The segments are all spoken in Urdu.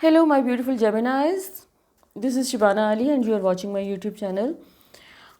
Hello, my beautiful Geminis. This is Shibana Ali and you are watching my YouTube channel.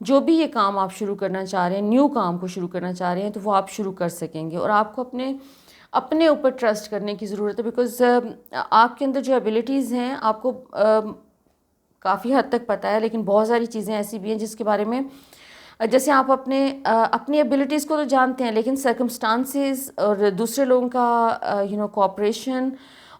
جو بھی یہ کام آپ شروع کرنا چاہ رہے ہیں، نیو کام کو شروع کرنا چاہ رہے ہیں، تو وہ آپ شروع کر سکیں گے. اور آپ کو اپنے اوپر ٹرسٹ کرنے کی ضرورت ہے، بیکاز آپ کے اندر جو ایبلٹیز ہیں آپ کو کافی حد تک پتہ ہے، لیکن بہت ساری چیزیں ایسی بھی ہیں جس کے بارے میں جیسے آپ اپنی ایبلٹیز کو تو جانتے ہیں، لیکن سرکمسٹانسز اور دوسرے لوگوں کا کوآپریشن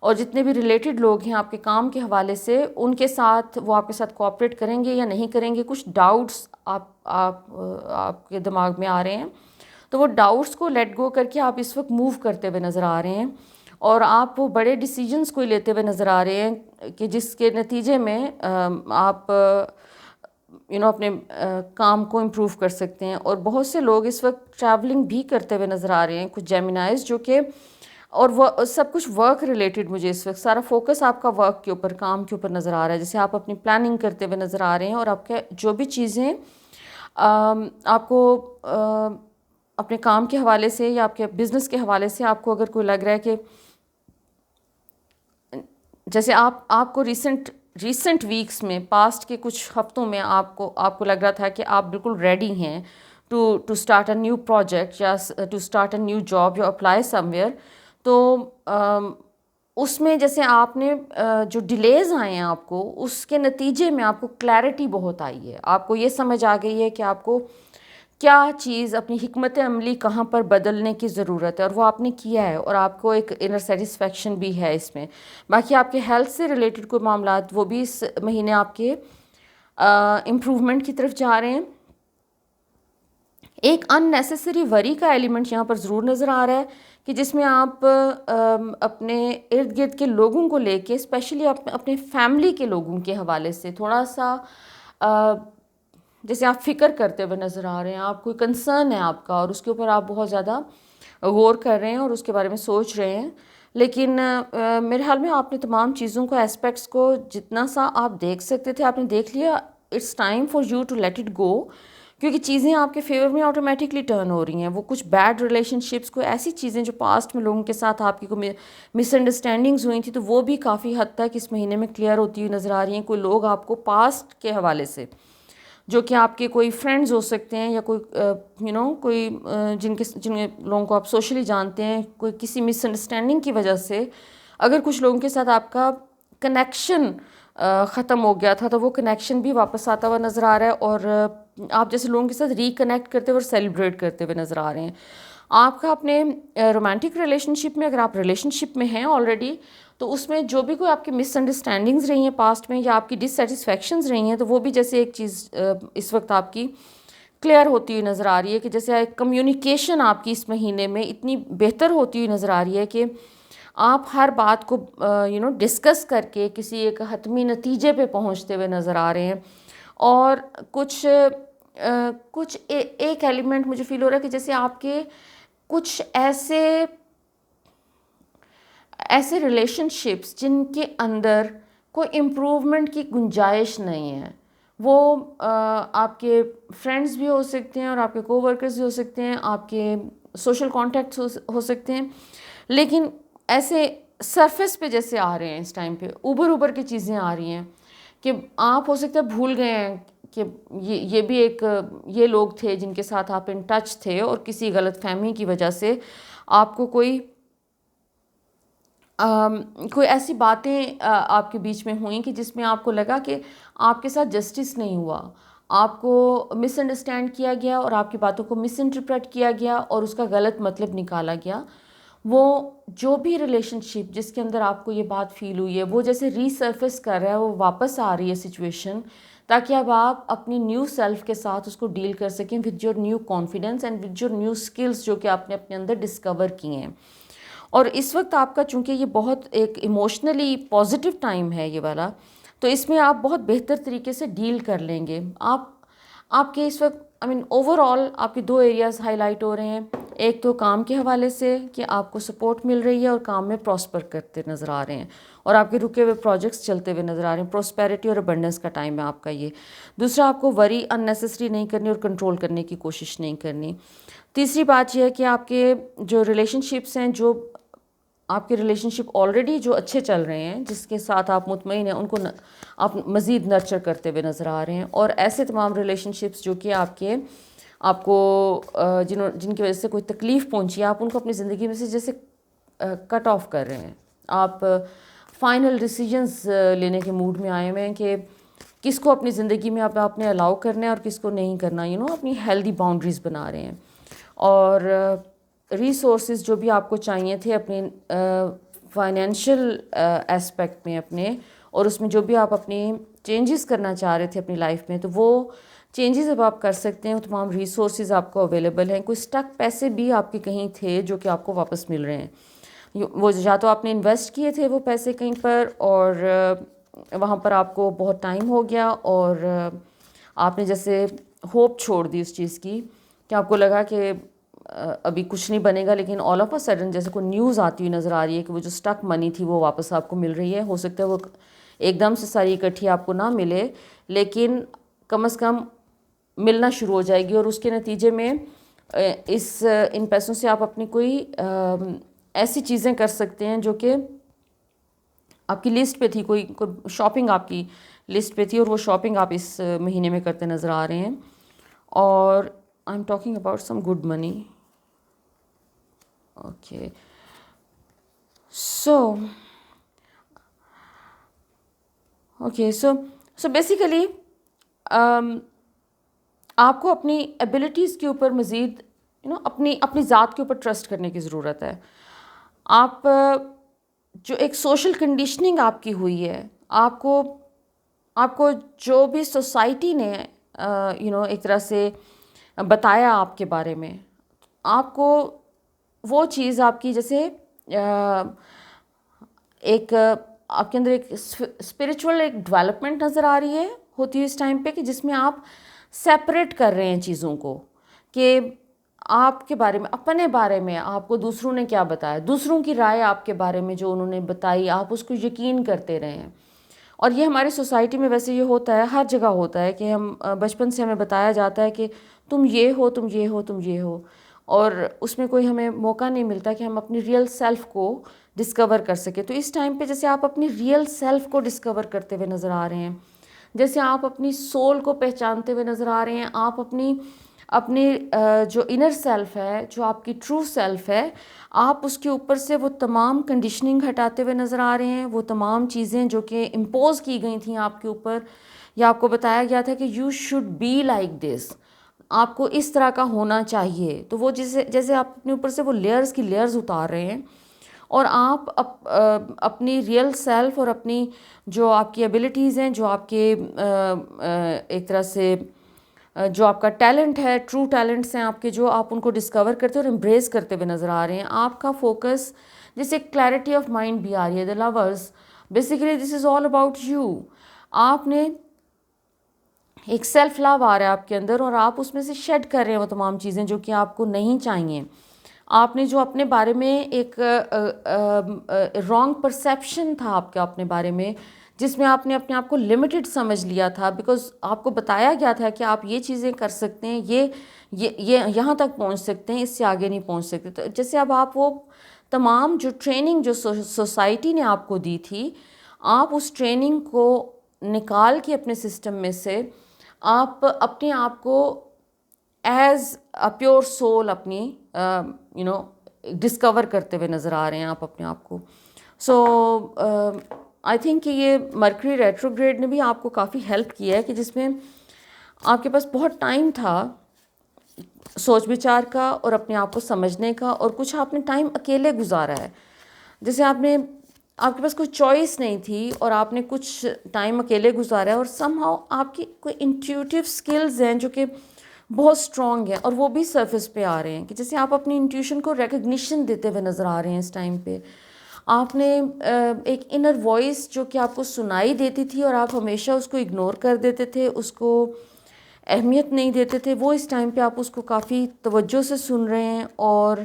اور جتنے بھی ریلیٹڈ لوگ ہیں آپ کے کام کے حوالے سے، ان کے ساتھ وہ آپ کے ساتھ کوآپریٹ کریں گے یا نہیں کریں گے. کچھ ڈاؤٹس آپ کے دماغ میں آ رہے ہیں، تو وہ ڈاؤٹس کو لیٹ گو کر کے آپ اس وقت موو کرتے ہوئے نظر آ رہے ہیں، اور آپ وہ بڑے ڈیسیجنز کو لیتے ہوئے نظر آ رہے ہیں کہ جس کے نتیجے میں آپ اپنے کام کو امپروو کر سکتے ہیں. اور بہت سے لوگ اس وقت ٹریولنگ بھی کرتے ہوئے نظر آ رہے ہیں، کچھ جیمنائز جو کہ، اور وہ سب کچھ ورک ریلیٹڈ. مجھے اس وقت سارا فوکس آپ کا ورک کے اوپر، کام کے اوپر نظر آ رہا ہے، جیسے آپ اپنی پلاننگ کرتے ہوئے نظر آ رہے ہیں، اور آپ کے جو بھی چیزیں آپ کو اپنے کام کے حوالے سے یا آپ کے بزنس کے حوالے سے آپ کو اگر کوئی لگ رہا ہے کہ جیسے آپ کو ریسنٹ ویکس میں، پاسٹ کے کچھ ہفتوں میں آپ کو لگ رہا تھا کہ آپ بالکل ریڈی ہیں to start a new project یا to start a new job یا اپلائی سم ویئر، تو اس میں جیسے آپ نے جو ڈیلیز آئے ہیں آپ کو، اس کے نتیجے میں آپ کو کلیئرٹی بہت آئی ہے. آپ کو یہ سمجھ آ گئی ہے کہ آپ کو کیا چیز اپنی حکمت عملی کہاں پر بدلنے کی ضرورت ہے، اور وہ آپ نے کیا ہے، اور آپ کو ایک انر سیٹسفیکشن بھی ہے اس میں. باقی آپ کے ہیلتھ سے ریلیٹڈ کوئی معاملات، وہ بھی اس مہینے آپ کے امپروومنٹ کی طرف جا رہے ہیں. ایک ان نیسیسری وری کا ایلیمنٹ یہاں پر ضرور نظر آ رہا ہے کہ جس میں آپ اپنے ارد گرد کے لوگوں کو لے کے، اسپیشلی اپنے فیملی کے لوگوں کے حوالے سے تھوڑا سا جیسے آپ فکر کرتے ہوئے نظر آ رہے ہیں، آپ کوئی کنسرن ہے آپ کا، اور اس کے اوپر آپ بہت زیادہ غور کر رہے ہیں اور اس کے بارے میں سوچ رہے ہیں. لیکن میرے خیال میں آپ نے تمام چیزوں کو، اسپیکٹس کو جتنا سا آپ دیکھ سکتے تھے آپ نے دیکھ لیا. It's time for you to let it go, کیونکہ چیزیں آپ کے فیور میں آٹومیٹکلی ٹرن ہو رہی ہیں. وہ کچھ بیڈ ریلیشن شپس، کوئی ایسی چیزیں جو پاسٹ میں لوگوں کے ساتھ آپ کی کوئی مس انڈرسٹینڈنگز ہوئی تھیں، تو وہ بھی کافی حد تک اس مہینے میں کلیئر ہوتی ہوئی نظر آ رہی ہیں. کوئی لوگ آپ کو پاسٹ کے حوالے سے، جو کہ آپ کے کوئی فرینڈز ہو سکتے ہیں یا کوئی جن لوگوں کو آپ سوشلی جانتے ہیں، کوئی کسی مس انڈرسٹینڈنگ کی وجہ سے اگر کچھ لوگوں کے ساتھ آپ کا کنیکشن ختم ہو گیا تھا، تو وہ کنیکشن بھی واپس آتا ہوا نظر آ رہا ہے، اور آپ جیسے لوگوں کے ساتھ ریکنیکٹ کرتے ہوئے اور سیلیبریٹ کرتے ہوئے نظر آ رہے ہیں. آپ کا اپنے رومانٹک ریلیشن شپ میں، اگر آپ ریلیشن شپ میں ہیں آلریڈی، تو اس میں جو بھی کوئی آپ کی مس انڈرسٹینڈنگز رہی ہیں پاسٹ میں، یا آپ کی ڈس سیٹسفیکشنز رہی ہیں، تو وہ بھی جیسے ایک چیز اس وقت آپ کی کلیئر ہوتی ہوئی نظر آ رہی ہے کہ جیسے کمیونیکیشن آپ کی اس مہینے میں اتنی بہتر ہوتی ہوئی نظر آ رہی ہے کہ آپ ہر بات کو ڈسکس کر کے کسی ایک حتمی نتیجے پہ پہنچتے ہوئے نظر آ رہے ہیں. اور کچھ ایک ایلیمنٹ مجھے فیل ہو رہا ہے کہ جیسے آپ کے کچھ ایسے ریلیشن شپس جن کے اندر کوئی امپروومنٹ کی گنجائش نہیں ہے، وہ آپ کے فرینڈز بھی ہو سکتے ہیں، اور آپ کے کو ورکرز بھی ہو سکتے ہیں، آپ کے سوشل کانٹیکٹس ہو سکتے ہیں، لیکن ایسے سرفیس پہ جیسے آ رہے ہیں اس ٹائم پہ، اوبر کی چیزیں آ رہی ہیں کہ آپ ہو سکتا ہے بھول گئے ہیں کہ یہ بھی یہ لوگ تھے جن کے ساتھ آپ ان ٹچ تھے، اور کسی غلط فہمی کی وجہ سے آپ کو کوئی ایسی باتیں آپ کے بیچ میں ہوئیں کہ جس میں آپ کو لگا کہ آپ کے ساتھ جسٹس نہیں ہوا، آپ کو مس انڈرسٹینڈ کیا گیا، اور آپ کی باتوں کو مس انٹرپریٹ کیا گیا، اور اس کا غلط مطلب نکالا گیا. وہ جو بھی ریلیشن شپ جس کے اندر آپ کو یہ بات فیل ہوئی ہے، وہ جیسے ری سرفیس کر رہا ہے، وہ واپس آ رہی ہے سچویشن، تاکہ اب آپ اپنی نیو سیلف کے ساتھ اس کو ڈیل کر سکیں with your new confidence and with your new skills جو کہ آپ نے اپنے اندر ڈسکور کی ہیں. اور اس وقت آپ کا چونکہ یہ بہت ایک ایموشنلی پازیٹیو ٹائم ہے یہ والا، تو اس میں آپ بہت بہتر طریقے سے ڈیل کر لیں گے. آپ کے اس وقت اوور آل آپ کے 2 ایریاز ہائی لائٹ ہو رہے ہیں. ایک تو کام کے حوالے سے کہ آپ کو سپورٹ مل رہی ہے اور کام میں پراسپر کرتے نظر آ رہے ہیں، اور آپ کے رکے ہوئے پروجیکٹس چلتے ہوئے نظر آ رہے ہیں. پراسپیرٹی اور ابنڈنس کا ٹائم ہے آپ کا یہ. دوسرا، آپ کو وری ان نیسیسری نہیں کرنی اور کنٹرول کرنے کی کوشش نہیں کرنی. تیسری بات یہ ہے کہ آپ کے جو ریلیشن شپس ہیں، جو آپ کے ریلیشن شپ آلریڈی جو اچھے چل رہے ہیں، جس کے ساتھ آپ مطمئن ہیں، ان کو آپ مزید نرچر کرتے ہوئے نظر آ رہے ہیں. اور ایسے تمام ریلیشن شپس جو کہ آپ کو جن کی وجہ سے کوئی تکلیف پہنچی ہے، آپ ان کو اپنی زندگی میں سے جیسے کٹ آف کر رہے ہیں. آپ فائنل ڈیسیجنز لینے کے موڈ میں آئے ہوئے ہیں کہ کس کو اپنی زندگی میں آپ نے الاؤ کرنا ہے اور کس کو نہیں کرنا. اپنی ہیلدی باؤنڈریز بنا رہے ہیں. اور ریسورسز جو بھی آپ کو چاہیے تھے اپنے فائنینشیل اسپیکٹ میں اپنے، اور اس میں جو بھی آپ اپنی چینجز کرنا چاہ رہے تھے اپنی لائف میں، تو وہ چینجز اب آپ کر سکتے ہیں. تمام ریسورسز آپ کو اویلیبل ہیں. کوئی اسٹک پیسے بھی آپ کے کہیں تھے جو کہ آپ کو واپس مل رہے ہیں. وہ یا تو آپ نے انویسٹ کیے تھے وہ پیسے کہیں پر، اور وہاں پر آپ کو بہت ٹائم ہو گیا، اور آپ نے جیسے ہوپ چھوڑ دی اس چیز کی کہ آپ کو لگا کہ ابھی کچھ نہیں بنے گا، لیکن آل آف اے سڈن جیسے کوئی نیوز آتی ہوئی نظر آ رہی ہے کہ وہ جو اسٹک منی تھی وہ واپس آپ کو مل رہی ہے. ہو سکتا ہے وہ ایک دم سے ساری اکٹھی آپ کو نہ ملے، لیکن کم از کم ملنا شروع ہو جائے گی. اور اس کے نتیجے میں ان پیسوں سے آپ اپنی کوئی ایسی چیزیں کر سکتے ہیں جو کہ آپ کی لسٹ پہ تھی. کوئی شاپنگ آپ کی لسٹ پہ تھی، اور وہ شاپنگ آپ اس مہینے میں کرتے نظر آ رہے ہیں. اور I am talking about some good money. Okay, so basically آپ کو اپنی ایبلٹیز کے اوپر مزید اپنی ذات کے اوپر ٹرسٹ کرنے کی ضرورت ہے. آپ جو ایک سوشل کنڈیشننگ آپ کی ہوئی ہے، آپ کو جو بھی سوسائٹی نے ایک طرح سے بتایا آپ کے بارے میں، آپ کو وہ چیز آپ کی جیسے ایک آپ کے اندر ایک اسپریچول ایک ڈیولپمنٹ نظر آ رہی ہے ہوتی ہے اس ٹائم پہ، کہ جس میں آپ سیپریٹ کر رہے ہیں چیزوں کو، کہ آپ کے بارے میں، اپنے بارے میں آپ کو دوسروں نے کیا بتایا، دوسروں کی رائے آپ کے بارے میں جو انہوں نے بتائی، آپ اس کو یقین کرتے رہے ہیں. اور یہ ہماری سوسائٹی میں ویسے یہ ہوتا ہے، ہر جگہ ہوتا ہے کہ ہم بچپن سے ہمیں بتایا جاتا ہے کہ تم یہ ہو، تم یہ ہو، تم یہ ہو، اور اس میں کوئی ہمیں موقع نہیں ملتا کہ ہم اپنی ریئل سیلف کو ڈسکور کر سکے. تو اس ٹائم پہ جیسے آپ اپنی ریئل سیلف کو ڈسکور کرتے ہوئے نظر آ رہے ہیں، جیسے آپ اپنی سول کو پہچانتے ہوئے نظر آ رہے ہیں، آپ اپنی جو انر سیلف ہے، جو آپ کی ٹرو سیلف ہے، آپ اس کے اوپر سے وہ تمام کنڈیشننگ ہٹاتے ہوئے نظر آ رہے ہیں. وہ تمام چیزیں جو کہ امپوز کی گئی تھیں آپ کے اوپر، یا آپ کو بتایا گیا تھا کہ you should be like this, آپ کو اس طرح کا ہونا چاہیے، تو وہ جیسے آپ اپنے اوپر سے وہ لیئرز کی لیئرز اتار رہے ہیں، اور آپ اپنی ریئل سیلف اور اپنی جو آپ کی ایبلٹیز ہیں، جو آپ کے ایک طرح سے جو آپ کا ٹیلنٹ ہے، ٹرو ٹیلنٹس ہیں آپ کے، جو آپ ان کو ڈسکور کرتے اور امبریس کرتے ہوئے نظر آ رہے ہیں. آپ کا فوکس جیسے کلیئرٹی آف مائنڈ بھی آ رہی ہے. The lovers basically this is all about you. آپ نے ایک سیلف لو آ رہا ہے آپ کے اندر، اور آپ اس میں سے شیڈ کر رہے ہیں وہ تمام چیزیں جو کہ آپ کو نہیں چاہیے. آپ نے جو اپنے بارے میں ایک رانگ پرسیپشن تھا آپ کا اپنے بارے میں، جس میں آپ نے اپنے آپ کو لمیٹڈ سمجھ لیا تھا، بیکاز آپ کو بتایا گیا تھا کہ آپ یہ چیزیں کر سکتے ہیں، یہ یہاں تک پہنچ سکتے ہیں، اس سے آگے نہیں پہنچ سکتے. تو جیسے اب آپ وہ تمام جو ٹریننگ جو سوسائٹی نے آپ کو دی تھی، آپ اس ٹریننگ کو نکال کے اپنے سسٹم میں سے آپ اپنے آپ کو ایز اے پیور سول اپنی ڈسکور کرتے ہوئے نظر آ رہے ہیں آپ اپنے آپ کو. سو آئی تھنک کہ یہ مرکری ریٹروگریڈ نے بھی آپ کو کافی ہیلپ کیا ہے، کہ جس میں آپ کے پاس بہت ٹائم تھا سوچ بچار کا اور اپنے آپ کو سمجھنے کا، اور کچھ آپ نے ٹائم اکیلے گزارا ہے. جیسے آپ کے پاس کوئی چوائس نہیں تھی، اور آپ نے کچھ ٹائم اکیلے گزارا ہے، اور سم ہاؤ آپ کی کوئی انٹیوٹیو سکلز ہیں جو کہ بہت اسٹرانگ ہیں، اور وہ بھی سرفیس پہ آ رہے ہیں، کہ جیسے آپ اپنی انٹیوشن کو ریکگنیشن دیتے ہوئے نظر آ رہے ہیں اس ٹائم پہ. آپ نے ایک انر وائس جو کہ آپ کو سنائی دیتی تھی اور آپ ہمیشہ اس کو اگنور کر دیتے تھے، اس کو اہمیت نہیں دیتے تھے، وہ اس ٹائم پہ آپ اس کو کافی توجہ سے سن رہے ہیں، اور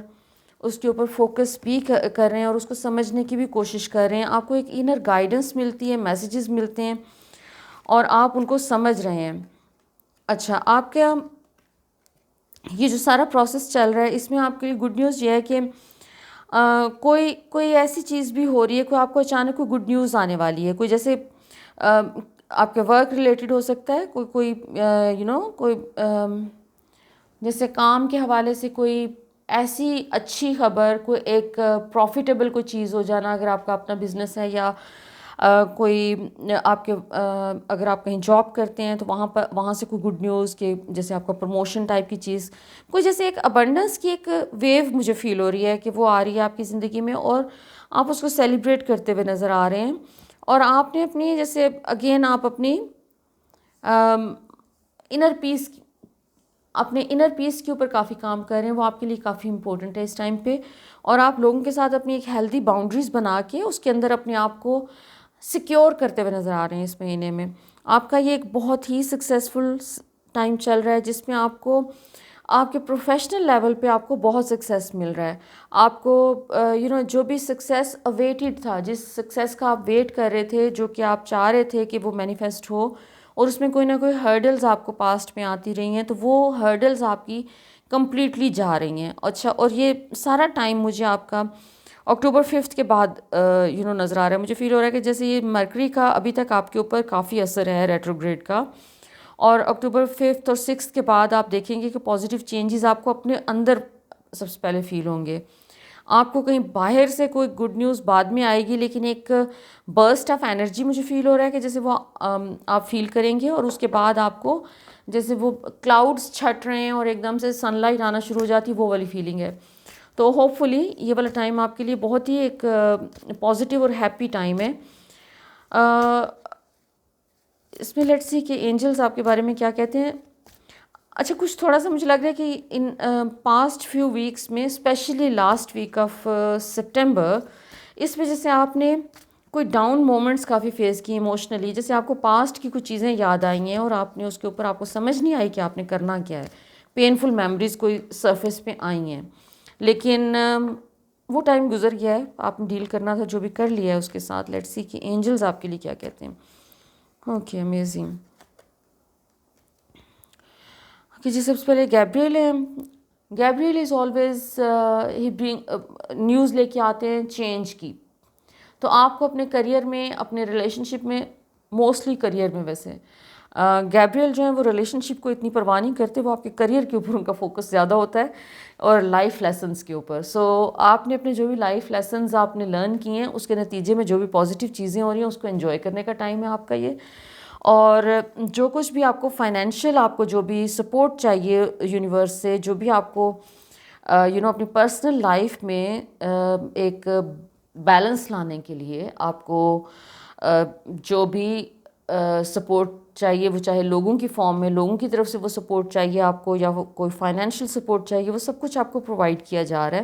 اس کے اوپر فوکس بھی کر رہے ہیں، اور اس کو سمجھنے کی بھی کوشش کر رہے ہیں. آپ کو ایک انر گائیڈنس ملتی ہے، میسیجز ملتے ہیں، اور آپ ان کو سمجھ رہے ہیں. اچھا، آپ کا یہ جو سارا پروسیس چل رہا ہے، اس میں آپ کے لیے گڈ نیوز یہ ہے کہ کوئی ایسی چیز بھی ہو رہی ہے، کوئی آپ کو اچانک کوئی گڈ نیوز آنے والی ہے، کوئی جیسے آپ کے ورک ریلیٹڈ ہو سکتا ہے، کوئی کوئی جیسے کام کے حوالے سے کوئی ایسی اچھی خبر، کوئی ایک پروفیٹیبل کوئی چیز ہو جانا، اگر آپ کا اپنا بزنس ہے، یا کوئی آپ کے اگر آپ کہیں جاب کرتے ہیں تو وہاں سے کوئی گڈ نیوز کہ جیسے آپ کا پروموشن ٹائپ کی چیز، کوئی جیسے ایک ابنڈنس کی ایک ویو مجھے فیل ہو رہی ہے کہ وہ آ رہی ہے آپ کی زندگی میں، اور آپ اس کو سیلیبریٹ کرتے ہوئے نظر آ رہے ہیں، اور آپ نے اپنی جیسے اگین آپ اپنی انر پیس اپنے انر پیس کے اوپر کافی کام کر رہے ہیں، وہ آپ کے لیے کافی امپورٹنٹ ہے اس ٹائم پہ، اور آپ لوگوں کے ساتھ اپنی ایک ہیلدی باؤنڈریز بنا کے اس کے اندر اپنے آپ کو سیکیور کرتے ہوئے نظر آ رہے ہیں اس مہینے میں۔ آپ کا یہ ایک بہت ہی سکسیزفل ٹائم چل رہا ہے جس میں آپ کو آپ کے پروفیشنل لیول پہ آپ کو بہت سکسیس مل رہا ہے، آپ کو جو بھی سکسیس اویٹڈ تھا، جس سکسیس کا آپ ویٹ کر رہے تھے، جو کہ آپ چاہ رہے تھے کہ وہ مینیفیسٹ ہو، اور اس میں کوئی نہ کوئی ہرڈلز آپ کو پاسٹ میں آتی رہی ہیں، تو وہ ہرڈلز آپ کی کمپلیٹلی جا رہی ہیں۔ اچھا، اور یہ سارا ٹائم مجھے آپ کا اکتوبر 5 کے بعد نظر آ رہا ہے، مجھے فیل ہو رہا ہے کہ جیسے یہ مرکری کا ابھی تک آپ کے اوپر کافی اثر ہے ریٹروگریڈ کا، اور اکتوبر 5 اور 6 کے بعد آپ دیکھیں گے کہ پازیٹیو چینجز آپ کو اپنے اندر سب سے پہلے فیل ہوں گے۔ آپ کو کہیں باہر سے کوئی گڈ نیوز بعد میں آئے گی، لیکن ایک برسٹ آف انرجی مجھے فیل ہو رہا ہے کہ جیسے وہ آپ فیل کریں گے، اور اس کے بعد آپ کو جیسے وہ کلاؤڈز چھٹ رہے ہیں اور ایک دم سے سن لائٹ آنا شروع ہو جاتی ہے، وہ والی فیلنگ ہے۔ تو ہوپ فلی یہ والا ٹائم آپ کے لیے بہت ہی ایک پازیٹیو اور ہیپی ٹائم ہے۔ اس میں لیٹس سی کہ اینجلز آپ کے بارے میں کیا کہتے ہیں۔ اچھا، کچھ تھوڑا سا مجھے لگ رہا ہے کہ ان پاسٹ فیو ویکس میں، especially last week of September, اس وجہ سے آپ نے کوئی ڈاؤن مومنٹس کافی فیس کی ایموشنلی، جیسے آپ کو پاسٹ کی کچھ چیزیں یاد آئی ہیں اور آپ نے اس کے اوپر آپ کو سمجھ نہیں آئی کہ آپ نے کرنا کیا ہے، پینفل میموریز کوئی سرفیس پہ آئی ہیں، لیکن وہ ٹائم گزر گیا ہے، آپ نے ڈیل کرنا تھا، جو بھی کر لیا ہے اس کے ساتھ۔ لیٹس سی کہ اینجلز آپ کے لیے کیا کہتے ہیں۔ Okay, amazing. کہ جی، سب سے پہلے گیبریل ہے۔ Gabriel is always he bring news لے کے آتے ہیں چینج کی، تو آپ کو اپنے کریئر میں، اپنے ریلیشن شپ میں، موسٹلی کریئر میں ویسے گیبریل جو ہیں وہ ریلیشن شپ کو اتنی پرواہ نہیں کرتے، وہ آپ کے کریئر کے اوپر ان کا فوکس زیادہ ہوتا ہے اور لائف لیسنس کے اوپر۔ سو آپ نے اپنے جو بھی لائف لیسنز آپ نے لرن کیے ہیں، اس کے نتیجے میں جو بھی پازیٹیو چیزیں ہو رہی ہیں اس کو انجوائے کرنے کا ٹائم ہے آپ کا یہ، اور جو کچھ بھی آپ کو فائنینشیل، آپ کو جو بھی سپورٹ چاہیے یونیورس سے، جو بھی آپ کو اپنی پرسنل لائف میں ایک بیلنس لانے کے لیے آپ کو جو بھی سپورٹ چاہیے، وہ چاہے لوگوں کی فارم میں، لوگوں کی طرف سے وہ سپورٹ چاہیے آپ کو، یا وہ کوئی فائنینشیل سپورٹ چاہیے، وہ سب کچھ آپ کو پرووائڈ کیا جا رہا ہے۔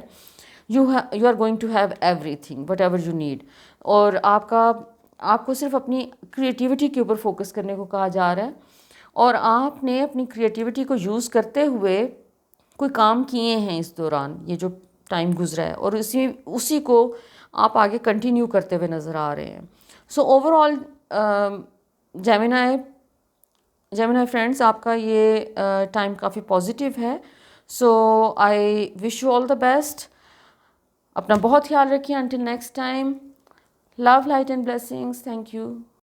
You are going to have everything whatever you need, اور آپ کو صرف اپنی کریٹیوٹی کے اوپر فوکس کرنے کو کہا جا رہا ہے، اور آپ نے اپنی کریٹیوٹی کو یوز کرتے ہوئے کوئی کام کیے ہیں اس دوران، یہ جو ٹائم گزرا ہے، اور اسی کو آپ آگے کنٹینیو کرتے ہوئے نظر آ رہے ہیں۔ سو اوور آل جیمنائی فرینڈس، آپ کا یہ ٹائم کافی پازیٹیو ہے۔ سو آئی wish you all the best, اپنا بہت خیال رکھیے۔ Until next time, love, light and blessings, thank you.